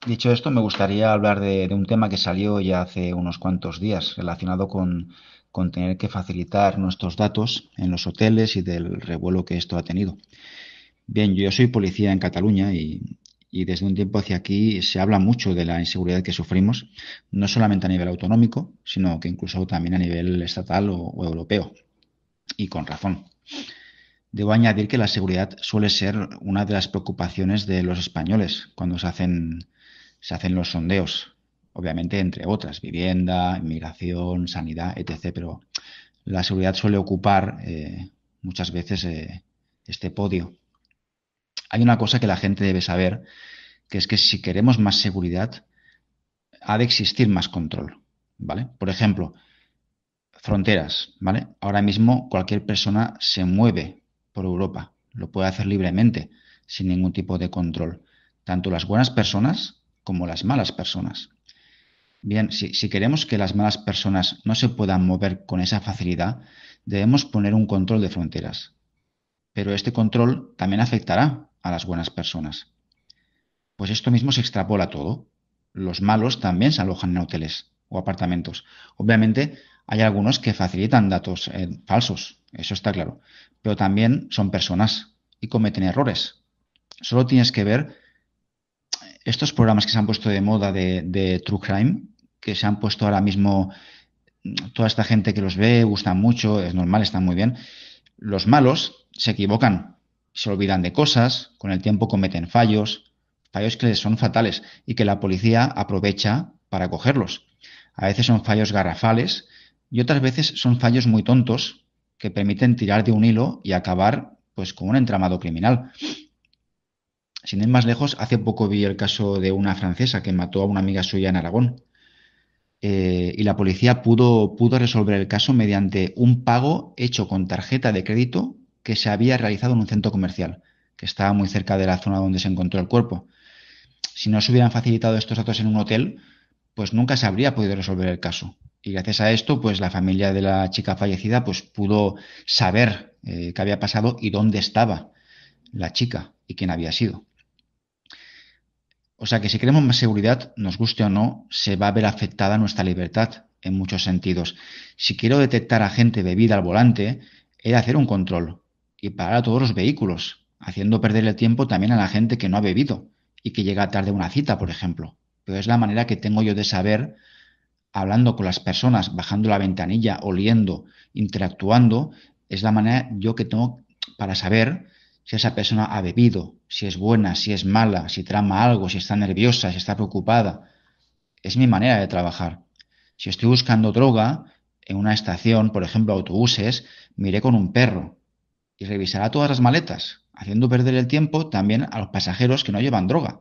Dicho esto, me gustaría hablar de un tema que salió ya hace unos cuantos días relacionado con tener que facilitar nuestros datos en los hoteles y del revuelo que esto ha tenido. Bien, yo soy policía en Cataluña y y desde un tiempo hacia aquí se habla mucho de la inseguridad que sufrimos, no solamente a nivel autonómico, sino que incluso también a nivel estatal o europeo, y con razón. Debo añadir que la seguridad suele ser una de las preocupaciones de los españoles cuando se hacen los sondeos, obviamente entre otras, vivienda, inmigración, sanidad, etc. Pero la seguridad suele ocupar muchas veces este podio. Hay una cosa que la gente debe saber, que es que si queremos más seguridad, ha de existir más control, ¿vale? Por ejemplo, fronteras, ¿vale? Ahora mismo cualquier persona se mueve por Europa, lo puede hacer libremente, sin ningún tipo de control, tanto las buenas personas como las malas personas. Bien, si queremos que las malas personas no se puedan mover con esa facilidad, debemos poner un control de fronteras. Pero este control también afectará a las buenas personas. Pues esto mismo se extrapola a todo. Los malos también se alojan en hoteles o apartamentos. Obviamente hay algunos que facilitan datos falsos, eso está claro. Pero también son personas y cometen errores. Solo tienes que ver estos programas que se han puesto de moda de True Crime, que se han puesto ahora mismo, toda esta gente que los ve, gustan mucho, es normal, están muy bien. Los malos se equivocan, se olvidan de cosas, con el tiempo cometen fallos que les son fatales y que la policía aprovecha para cogerlos. A veces son fallos garrafales y otras veces son fallos muy tontos que permiten tirar de un hilo y acabar pues con un entramado criminal. Sin ir más lejos, hace poco vi el caso de una francesa que mató a una amiga suya en Aragón. Y la policía pudo resolver el caso mediante un pago hecho con tarjeta de crédito que se había realizado en un centro comercial, que estaba muy cerca de la zona donde se encontró el cuerpo. Si no se hubieran facilitado estos datos en un hotel, pues nunca se habría podido resolver el caso. Y gracias a esto, pues la familia de la chica fallecida pues pudo saber qué había pasado y dónde estaba la chica y quién había sido. O sea que si queremos más seguridad, nos guste o no, se va a ver afectada nuestra libertad en muchos sentidos. Si quiero detectar a gente bebida al volante, he de hacer un control y parar a todos los vehículos, haciendo perder el tiempo también a la gente que no ha bebido y que llega tarde a una cita, por ejemplo. Pero es la manera que tengo yo de saber, hablando con las personas, bajando la ventanilla, oliendo, interactuando, es la manera yo que tengo para saber si esa persona ha bebido, si es buena, si es mala, si trama algo, si está nerviosa, si está preocupada. Es mi manera de trabajar. Si estoy buscando droga en una estación, por ejemplo, autobuses, me iré con un perro y revisará todas las maletas, haciendo perder el tiempo también a los pasajeros que no llevan droga.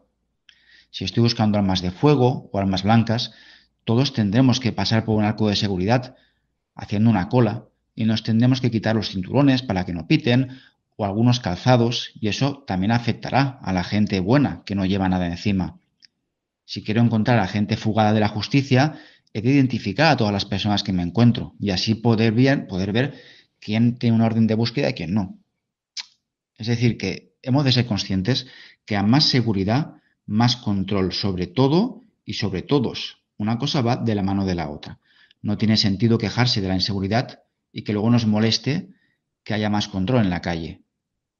Si estoy buscando armas de fuego o armas blancas, todos tendremos que pasar por un arco de seguridad haciendo una cola y nos tendremos que quitar los cinturones para que no piten o algunos calzados, y eso también afectará a la gente buena que no lleva nada encima. Si quiero encontrar a gente fugada de la justicia, he de identificar a todas las personas que me encuentro y así poder ver quién tiene una orden de búsqueda y quién no. Es decir, que hemos de ser conscientes que a más seguridad, más control sobre todo y sobre todos. Una cosa va de la mano de la otra. No tiene sentido quejarse de la inseguridad y que luego nos moleste que haya más control en la calle.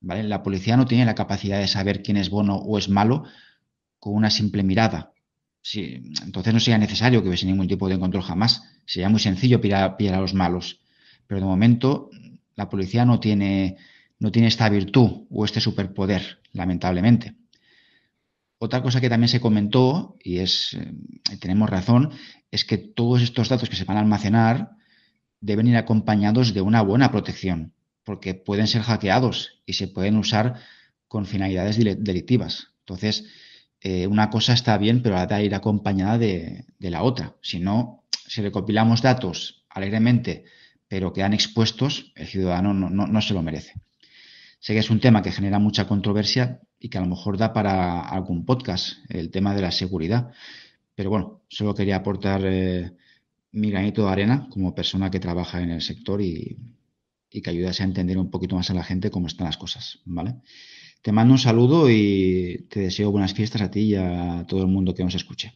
¿Vale? La policía no tiene la capacidad de saber quién es bueno o es malo con una simple mirada. Sí, entonces no sería necesario que hubiese ningún tipo de control jamás. Sería muy sencillo pillar a los malos. Pero de momento la policía no tiene esta virtud o este superpoder, lamentablemente. Otra cosa que también se comentó, y tenemos razón, es que todos estos datos que se van a almacenar deben ir acompañados de una buena protección, porque pueden ser hackeados y se pueden usar con finalidades delictivas. Entonces, una cosa está bien, pero ha de ir acompañada de la otra. Si no, si recopilamos datos alegremente, pero quedan expuestos, el ciudadano no se lo merece. Sé que es un tema que genera mucha controversia y que a lo mejor da para algún podcast, el tema de la seguridad. Pero bueno, solo quería aportar mi granito de arena como persona que trabaja en el sector y que ayudase a entender un poquito más a la gente cómo están las cosas, ¿vale? Te mando un saludo y te deseo buenas fiestas a ti y a todo el mundo que nos escuche.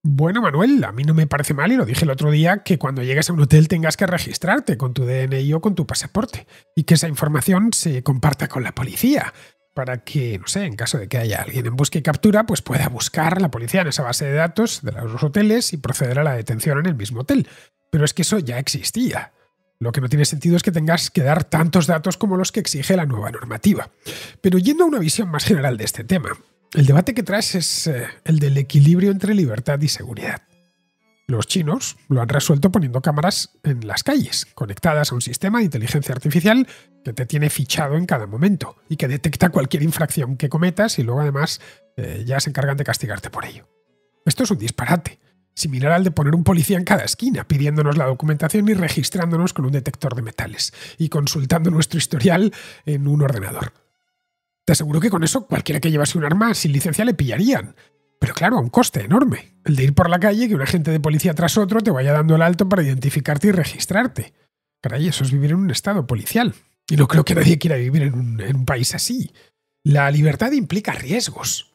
Bueno, Manuel, a mí no me parece mal y lo dije el otro día que cuando llegues a un hotel tengas que registrarte con tu DNI o con tu pasaporte y que esa información se comparta con la policía. para que, no sé, en caso de que haya alguien en busca y captura, pues pueda buscar la policía en esa base de datos de los hoteles y proceder a la detención en el mismo hotel. Pero es que eso ya existía. Lo que no tiene sentido es que tengas que dar tantos datos como los que exige la nueva normativa. Pero yendo a una visión más general de este tema, el debate que traes es el del equilibrio entre libertad y seguridad. Los chinos lo han resuelto poniendo cámaras en las calles, conectadas a un sistema de inteligencia artificial que te tiene fichado en cada momento y que detecta cualquier infracción que cometas y luego además ya se encargan de castigarte por ello. Esto es un disparate, similar al de poner un policía en cada esquina pidiéndonos la documentación y registrándonos con un detector de metales y consultando nuestro historial en un ordenador. Te aseguro que con eso cualquiera que llevase un arma sin licencia le pillarían. Pero claro, a un coste enorme. El de ir por la calle, que un agente de policía tras otro te vaya dando el alto para identificarte y registrarte. Caray, eso es vivir en un estado policial. Y no creo que nadie quiera vivir en un país así. La libertad implica riesgos.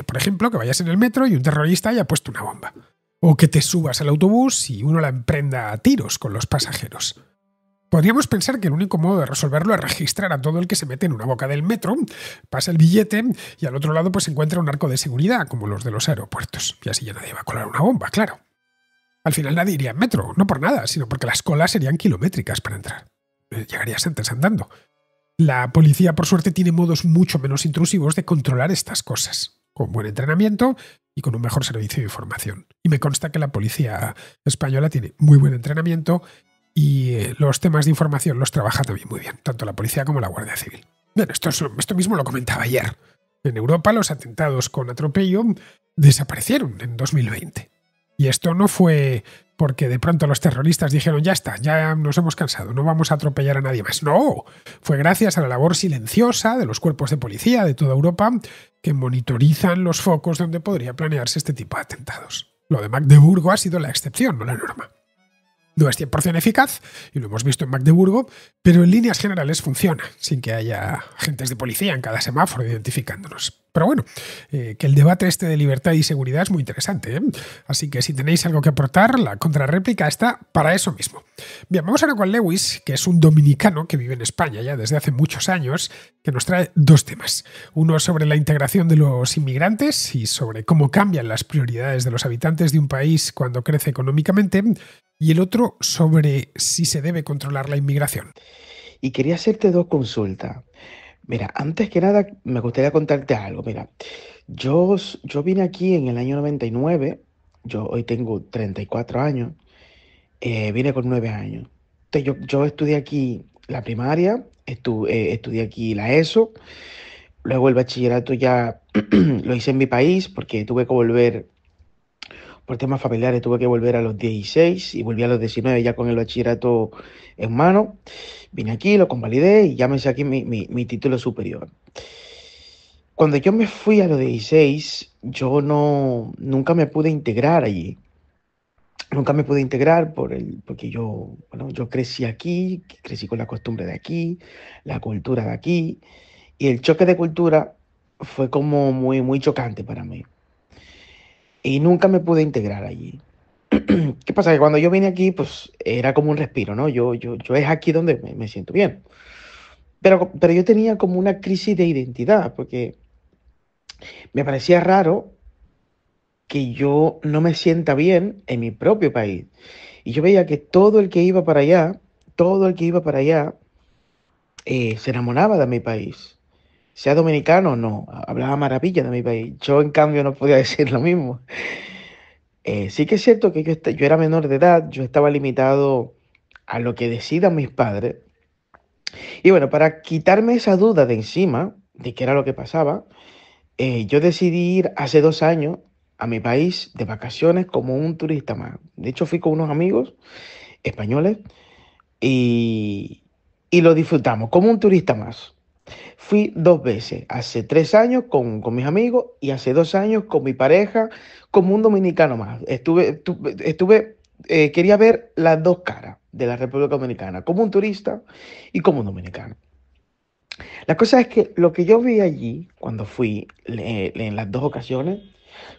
Por ejemplo, que vayas en el metro y un terrorista haya puesto una bomba. O que te subas al autobús y uno la emprenda a tiros con los pasajeros. Podríamos pensar que el único modo de resolverlo es registrar a todo el que se mete en una boca del metro, pasa el billete y al otro lado pues se encuentra un arco de seguridad, como los de los aeropuertos. Y así ya nadie va a colar una bomba, claro. Al final nadie iría en metro, no por nada, sino porque las colas serían kilométricas para entrar. Llegarías antes andando. La policía, por suerte, tiene modos mucho menos intrusivos de controlar estas cosas, con buen entrenamiento y con un mejor servicio de información. Y me consta que la policía española tiene muy buen entrenamiento y los temas de información los trabaja también muy bien, tanto la policía como la Guardia Civil. Bien, esto mismo lo comentaba ayer. En Europa los atentados con atropello desaparecieron en 2020. Y esto no fue porque de pronto los terroristas dijeron ya está, ya nos hemos cansado, no vamos a atropellar a nadie más. No, fue gracias a la labor silenciosa de los cuerpos de policía de toda Europa que monitorizan los focos donde podría planearse este tipo de atentados. Lo de Magdeburgo ha sido la excepción, no la norma. No es 100% eficaz, y lo hemos visto en Magdeburgo, pero en líneas generales funciona, sin que haya agentes de policía en cada semáforo identificándonos. Pero bueno, que el debate este de libertad y seguridad es muy interesante, ¿eh? Así que si tenéis algo que aportar, la contrarréplica está para eso mismo. Bien, vamos ahora con Lewis, que es un dominicano que vive en España ya desde hace muchos años, que nos trae dos temas. Uno sobre la integración de los inmigrantes y sobre cómo cambian las prioridades de los habitantes de un país cuando crece económicamente, y el otro sobre si se debe controlar la inmigración. Y quería hacerte dos consultas. Mira, antes que nada me gustaría contarte algo. Mira, yo vine aquí en el año 99, yo hoy tengo 34 años, vine con 9 años. Entonces yo estudié aquí la primaria, estudié aquí la ESO, luego el bachillerato ya lo hice en mi país porque tuve que volver, por temas familiares, tuve que volver a los 16 y volví a los 19 ya con el bachillerato en mano. Vine aquí, lo convalidé y ya me saqué mi título superior. Cuando yo me fui a los 16, yo nunca me pude integrar allí. Nunca me pude integrar porque yo crecí aquí, crecí con la costumbre de aquí, la cultura de aquí, y el choque de cultura fue como muy, muy chocante para mí. Y nunca me pude integrar allí. ¿Qué pasa? Que cuando yo vine aquí, pues era como un respiro, ¿no? Yo es aquí donde me siento bien. Pero yo tenía como una crisis de identidad, porque me parecía raro que yo no me sienta bien en mi propio país. Y yo veía que todo el que iba para allá, todo el que iba para allá, se enamoraba de mi país. Sea dominicano o no, hablaba maravilla de mi país. Yo, en cambio, no podía decir lo mismo. Sí que es cierto que yo era menor de edad, yo estaba limitado a lo que decidan mis padres. Y bueno, para quitarme esa duda de encima, de qué era lo que pasaba, yo decidí ir hace 2 años a mi país de vacaciones como un turista más. De hecho, fui con unos amigos españoles y, y lo disfrutamos como un turista más. Fui 2 veces, hace 3 años con mis amigos y hace 2 años con mi pareja, como un dominicano más. Quería ver las dos caras de la República Dominicana, como un turista y como un dominicano. La cosa es que lo que yo vi allí, cuando fui en las dos ocasiones,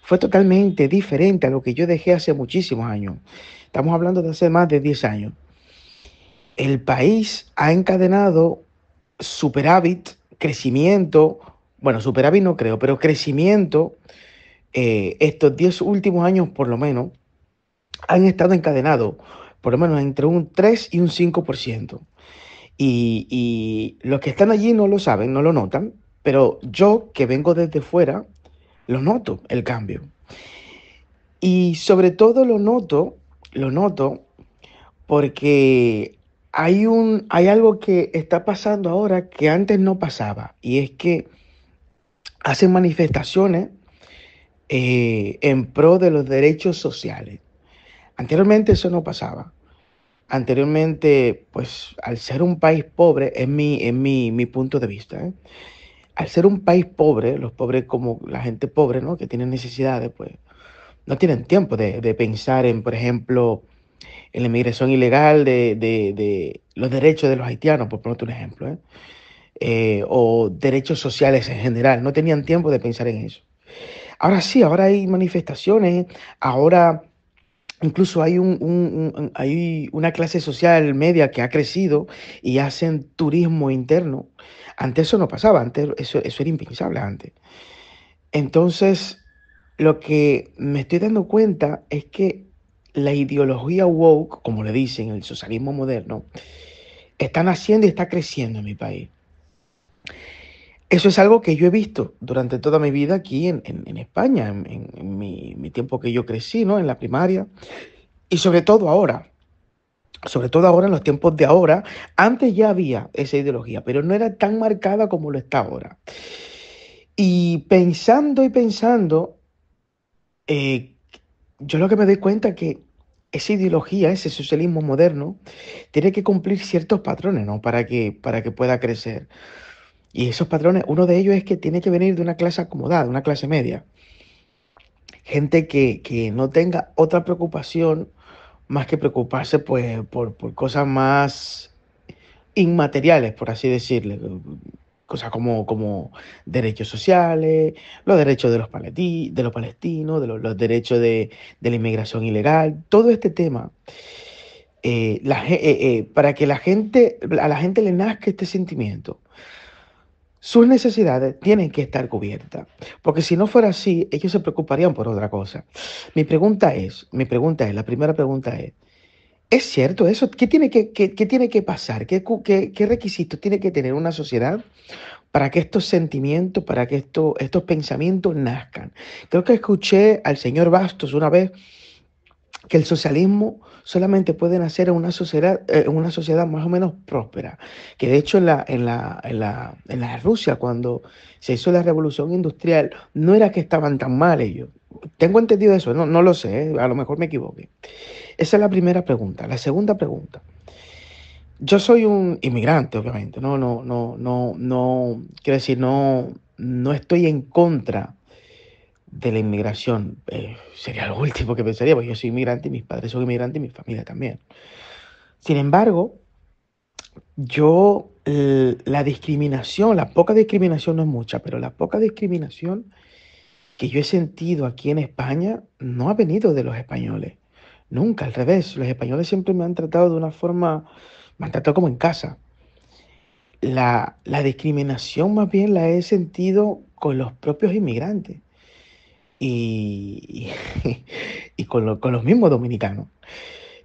fue totalmente diferente a lo que yo dejé hace muchísimos años. Estamos hablando de hace más de 10 años. El país ha encadenado superávit, crecimiento, bueno, superávit no creo, pero crecimiento, estos 10 últimos años por lo menos, han estado encadenados por lo menos entre un 3 y un 5%. Y los que están allí no lo saben, no lo notan, pero yo que vengo desde fuera, lo noto, el cambio. Y sobre todo lo noto porque hay algo que está pasando ahora que antes no pasaba, y es que hacen manifestaciones en pro de los derechos sociales. Anteriormente eso no pasaba. Anteriormente, pues al ser un país pobre, mi punto de vista, ¿eh? Al ser un país pobre, los pobres como la gente pobre, ¿no? Que tienen necesidades, pues no tienen tiempo de pensar en, por ejemplo, en la inmigración ilegal, de los derechos de los haitianos, por ponerte un ejemplo, ¿eh? O derechos sociales en general. No tenían tiempo de pensar en eso. Ahora sí, ahora hay manifestaciones, ahora incluso hay una clase social media que ha crecido y hacen turismo interno. Antes eso no pasaba, antes eso era impensable antes. Entonces, lo que me estoy dando cuenta es que la ideología woke, como le dicen, el socialismo moderno, está naciendo y está creciendo en mi país. Eso es algo que yo he visto durante toda mi vida aquí en España, en mi tiempo que yo crecí, ¿no? En la primaria. Y sobre todo ahora en los tiempos de ahora, antes ya había esa ideología, pero no era tan marcada como lo está ahora. Y pensando, eh, yo lo que me doy cuenta es que esa ideología, ese socialismo moderno, tiene que cumplir ciertos patrones, ¿no? Para que pueda crecer. Y esos patrones, uno de ellos es que tiene que venir de una clase acomodada, de una clase media. Gente que no tenga otra preocupación más que preocuparse pues, por cosas más inmateriales, por así decirle. Cosas como derechos sociales, los derechos de de los palestinos, los derechos de la inmigración ilegal, todo este tema. Para que a la gente le nazca este sentimiento, sus necesidades tienen que estar cubiertas, porque si no fuera así, ellos se preocuparían por otra cosa. La primera pregunta ¿es cierto eso? ¿Qué tiene que pasar? ¿Qué requisitos tiene que tener una sociedad para que estos sentimientos, para que estos pensamientos nazcan? Creo que escuché al señor Bastos una vez que el socialismo solamente puede nacer en una sociedad más o menos próspera. Que de hecho en la Rusia, cuando se hizo la revolución industrial, no era que estaban tan mal ellos. Tengo entendido eso, no lo sé, a lo mejor me equivoqué. Esa es la primera pregunta. La segunda pregunta. Yo soy un inmigrante, obviamente. Quiero decir, no estoy en contra de la inmigración. Sería lo último que pensaría, porque yo soy inmigrante y mis padres son inmigrantes y mi familia también. Sin embargo, la discriminación, la poca discriminación no es mucha, pero la poca discriminación que yo he sentido aquí en España no ha venido de los españoles. Nunca, al revés. Los españoles siempre me han tratado de una forma, me han tratado como en casa. La discriminación más bien la he sentido con los propios inmigrantes y, y con los mismos dominicanos.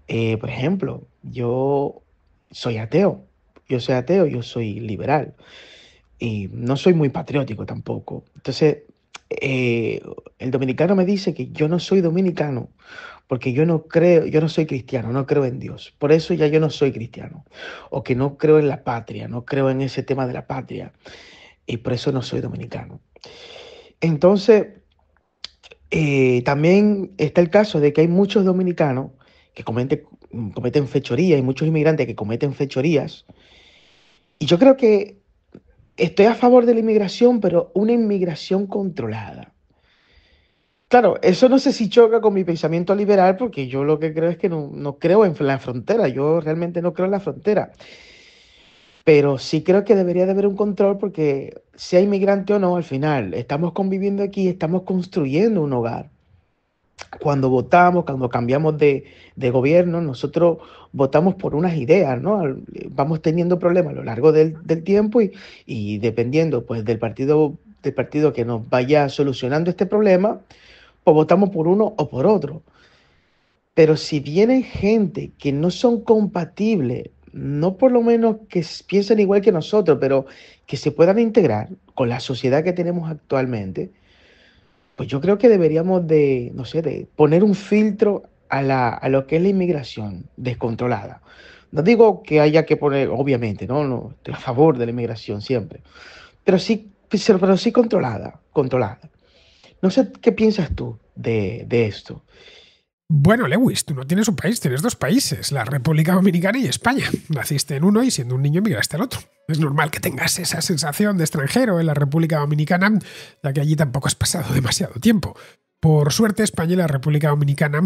Por ejemplo, soy ateo. Yo soy ateo, yo soy liberal y no soy muy patriótico tampoco. Entonces, eh, el dominicano me dice que yo no soy dominicano porque yo no creo, yo no soy cristiano, no creo en Dios. Por eso ya yo no soy cristiano. O que no creo en la patria, no creo en ese tema de la patria. Y por eso no soy dominicano. Entonces, también está el caso de que hay muchos dominicanos que cometen fechorías y muchos inmigrantes que cometen fechorías. Y yo creo que estoy a favor de la inmigración, pero una inmigración controlada. Claro, eso no sé si choca con mi pensamiento liberal, porque yo lo que creo es que no creo en la frontera, yo realmente no creo en la frontera, pero sí creo que debería de haber un control porque sea inmigrante o no, al final estamos conviviendo aquí, estamos construyendo un hogar. Cuando votamos, cuando cambiamos de gobierno, nosotros votamos por unas ideas, ¿no? Vamos teniendo problemas a lo largo del tiempo y dependiendo pues del partido del partido que nos vaya solucionando este problema, pues votamos por uno o por otro. Pero si vienen gente que no son compatibles, no por lo menos que piensen igual que nosotros, pero que se puedan integrar con la sociedad que tenemos actualmente, pues yo creo que deberíamos de, no sé, de poner un filtro a lo que es la inmigración descontrolada. No digo que haya que poner, obviamente, no, estoy a favor de la inmigración siempre, pero sí controlada, controlada. No sé qué piensas tú de esto. Bueno, Lewis, tú no tienes un país, tienes dos países, la República Dominicana y España. Naciste en uno y siendo un niño emigraste al otro. Es normal que tengas esa sensación de extranjero en la República Dominicana, ya que allí tampoco has pasado demasiado tiempo. Por suerte, España y la República Dominicana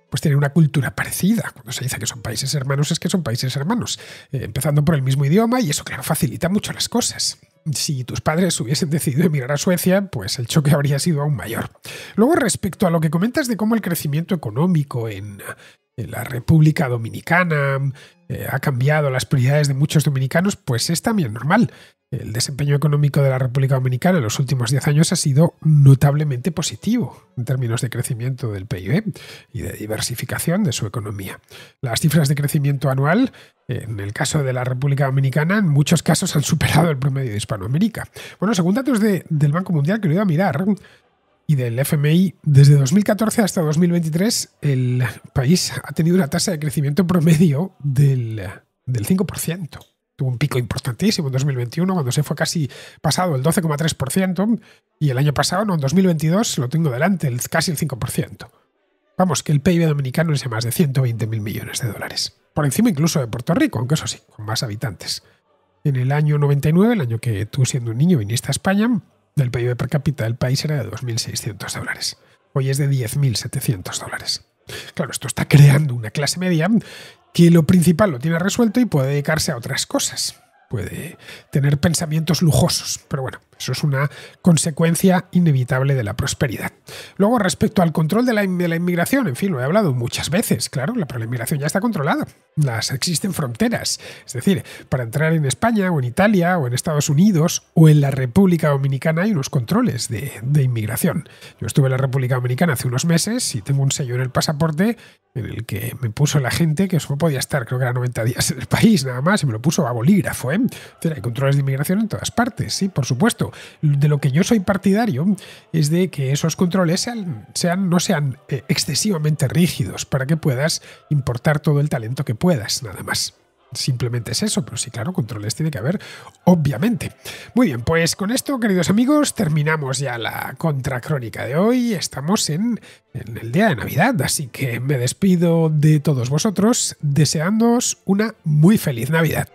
pues tienen una cultura parecida. Cuando se dice que son países hermanos, es que son países hermanos, empezando por el mismo idioma, y eso, claro, facilita mucho las cosas. Si tus padres hubiesen decidido emigrar a Suecia, pues el choque habría sido aún mayor. Luego, respecto a lo que comentas de cómo el crecimiento económico en la República Dominicana ha cambiado las prioridades de muchos dominicanos, pues es también normal. El desempeño económico de la República Dominicana en los últimos 10 años ha sido notablemente positivo en términos de crecimiento del PIB y de diversificación de su economía. Las cifras de crecimiento anual, en el caso de la República Dominicana, en muchos casos han superado el promedio de Hispanoamérica. Bueno, según datos del Banco Mundial, que lo iba a mirar, y del FMI, desde 2014 hasta 2023, el país ha tenido una tasa de crecimiento promedio del 5%. Tuvo un pico importantísimo en 2021, cuando se fue casi pasado el 12,3%, y el año pasado, no, en 2022, lo tengo delante, casi el 5%. Vamos, que el PIB dominicano es de más de 120.000 millones de dólares. Por encima incluso de Puerto Rico, aunque eso sí, con más habitantes. En el año 99, el año que tú siendo un niño viniste a España, el PIB per cápita del país era de 2.600 dólares. Hoy es de 10.700 dólares. Claro, esto está creando una clase media que lo principal lo tiene resuelto y puede dedicarse a otras cosas. Puede tener pensamientos lujosos, pero bueno, eso es una consecuencia inevitable de la prosperidad. Luego, respecto al control de la inmigración, en fin, lo he hablado muchas veces, claro, pero la inmigración ya está controlada. Existen fronteras, es decir, para entrar en España o en Italia o en Estados Unidos o en la República Dominicana hay unos controles de inmigración. Yo estuve en la República Dominicana hace unos meses y tengo un sello en el pasaporte en el que me puso la gente que solo podía estar, creo que era 90 días en el país nada más, y me lo puso a bolígrafo, ¿eh? Es decir, hay controles de inmigración en todas partes, sí, por supuesto. De lo que yo soy partidario es de que esos controles no sean excesivamente rígidos para que puedas importar todo el talento que puedas, nada más. Simplemente es eso, pero sí, claro, controles tiene que haber, obviamente. Muy bien, pues con esto, queridos amigos, terminamos ya la contracrónica de hoy. Estamos en el día de Navidad, así que me despido de todos vosotros deseándoos una muy feliz Navidad.